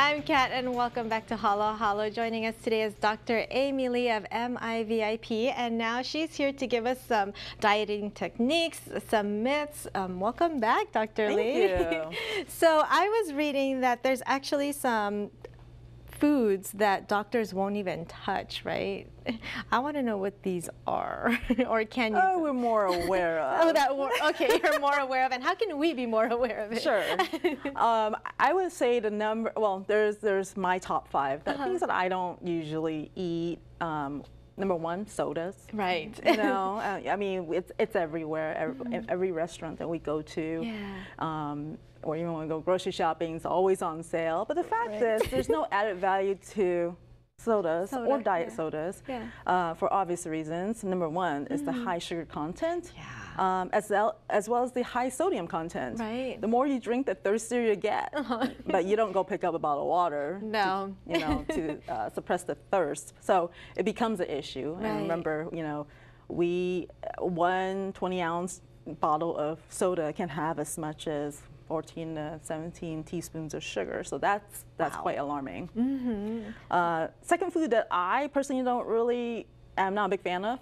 I'm Kat, and welcome back to Halo Halo. Joining us today is Dr. Amy Lee of MIVIP, and now she's here to give us some dieting techniques, some myths. Welcome back, Dr. Lee. Thank you. So I was reading that there's actually some foods that doctors won't even touch, right? I want to know what these are, or can you? Oh, we're more aware of. Okay, you're more aware of, and how can we be more aware of it? Sure. I would say the number. Well, there's my top 5. The things that I don't usually eat. Number 1, sodas. Right. You know, I mean, it's everywhere. Every restaurant that we go to. Yeah. Or even when we go grocery shopping, it's always on sale. But the fact is, there's no added value to sodas or diet sodas for obvious reasons. Number 1 is the high sugar content, as well as the high sodium content. Right. The more you drink, the thirstier you get. But you don't go pick up a bottle of water to suppress the thirst. So it becomes an issue. Right. And remember, you know, one 20-ounce bottle of soda can have as much as 14 to 17 teaspoons of sugar, so that's quite alarming. Second food that I personally am not a big fan of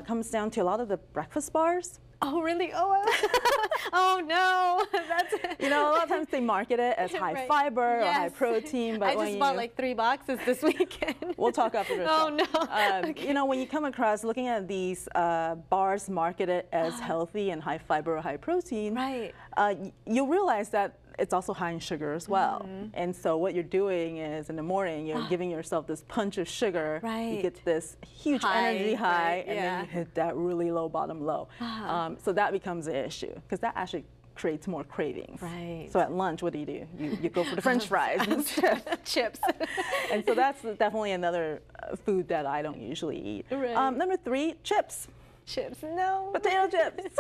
comes down to a lot of the breakfast bars. Oh, really? Oh, oh no. That's you know, a lot of times they market it as high fiber or high protein, but I just bought like 3 boxes this weekend. We'll talk after this. Oh no. Okay. You know, when you come across looking at these bars marketed as healthy and high fiber or high protein, you'll realize that it's also high in sugar as well. And so what you're doing is in the morning, you're giving yourself this punch of sugar. You get this huge energy high, and then you hit that really low bottom low. So that becomes an issue, because that actually creates more cravings. So at lunch, what do? You go for the French fries instead. Chips. And so that's definitely another food that I don't usually eat. Number 3, chips. Chips, no. Potato chips.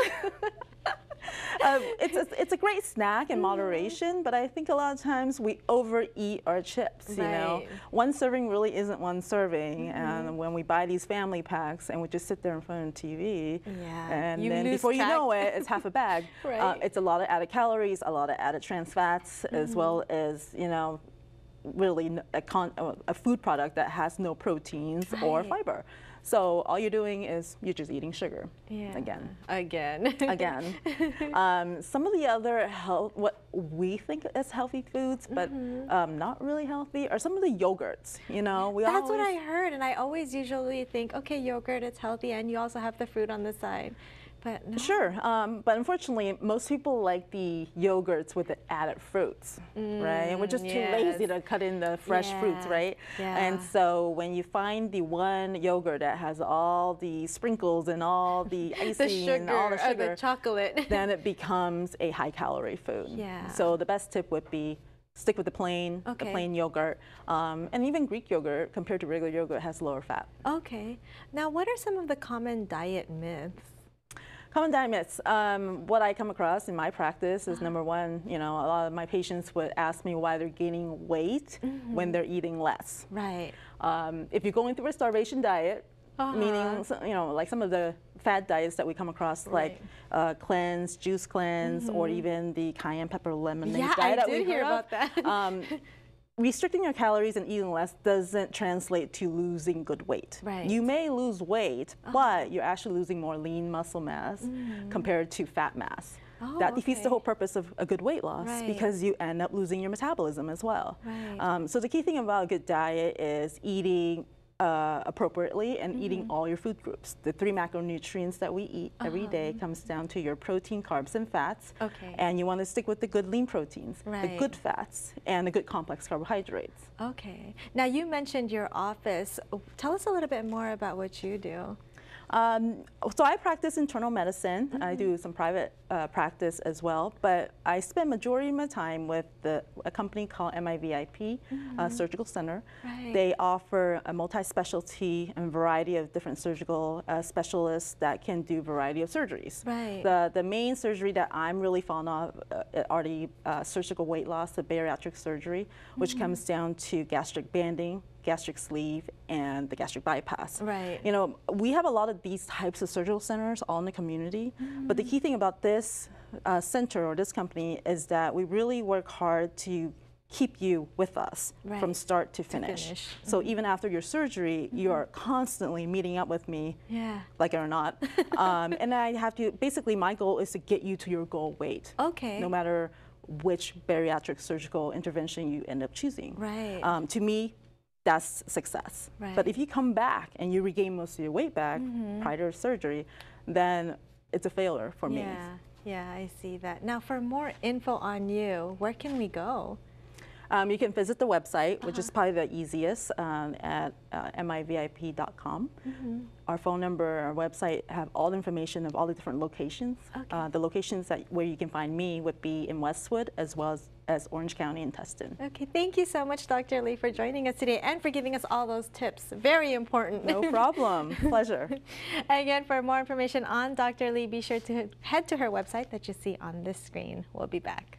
It's a great snack in moderation, but I think a lot of times we overeat our chips. You know, one serving really isn't one serving, and when we buy these family packs and we just sit there in front of the TV, and then before you know it, it's half a bag. It's a lot of added calories, a lot of added trans fats, as well as, you know, really a food product that has no proteins or fiber. So all you're doing is you're just eating sugar again. Some of the other what we think is healthy foods, but not really healthy, are some of the yogurts. You know, that's what I heard, and I always usually think, okay, yogurt, it's healthy, and you also have the fruit on the side. But no. Sure, but unfortunately, most people like the yogurts with the added fruits, right? We're just too lazy to cut in the fresh fruits, right? And so when you find the one yogurt that has all the sprinkles and all the icing and all the sugar, the chocolate, then it becomes a high-calorie food. So the best tip would be stick with the plain yogurt, and even Greek yogurt compared to regular yogurt has lower fat. Okay. Now, what are some of the common diet myths? Common diet myths. What I come across in my practice is number 1, you know, a lot of my patients would ask me why they're gaining weight when they're eating less. If you're going through a starvation diet, meaning, you know, like some of the fad diets that we come across, like cleanse, juice cleanse, or even the cayenne pepper lemonade diet. I did hear about that. Restricting your calories and eating less doesn't translate to losing good weight. You may lose weight, but you're actually losing more lean muscle mass compared to fat mass. That defeats the whole purpose of a good weight loss, because you end up losing your metabolism as well. So the key thing about a good diet is eating appropriately and eating all your food groups. The 3 macronutrients that we eat every day comes down to your protein, carbs, and fats. And you want to stick with the good lean proteins, the good fats, and the good complex carbohydrates. Now, you mentioned your office. Tell us a little bit more about what you do. So I practice internal medicine. I do some private practice as well, but I spend majority of my time with a company called MIVIP Surgical Center. They offer a multi-specialty and variety of different surgical specialists that can do a variety of surgeries. The main surgery that I'm really fond of are the surgical weight loss, the bariatric surgery, which comes down to gastric banding, gastric sleeve, and the gastric bypass. You know, we have a lot of these types of surgical centers all in the community, but the key thing about this center or this company is that we really work hard to keep you with us from start to finish. So even after your surgery, you are constantly meeting up with me, like it or not. And I have to, basically my goal is to get you to your goal weight. Okay. No matter which bariatric surgical intervention you end up choosing. Right. To me, that's success. Right. But if you come back and you regain most of your weight back prior to surgery, then it's a failure for me. Yeah, I see that. Now, for more info on you, where can we go? You can visit the website, which is probably the easiest, at mivip.com. Our phone number, our website have all the information of all the different locations. The locations where you can find me would be in Westwood as well as Orange County and Tustin. Okay, thank you so much, Dr. Lee, for joining us today and for giving us all those tips. Very important. No problem. Pleasure. Again, for more information on Dr. Lee, be sure to head to her website that you see on this screen. We'll be back.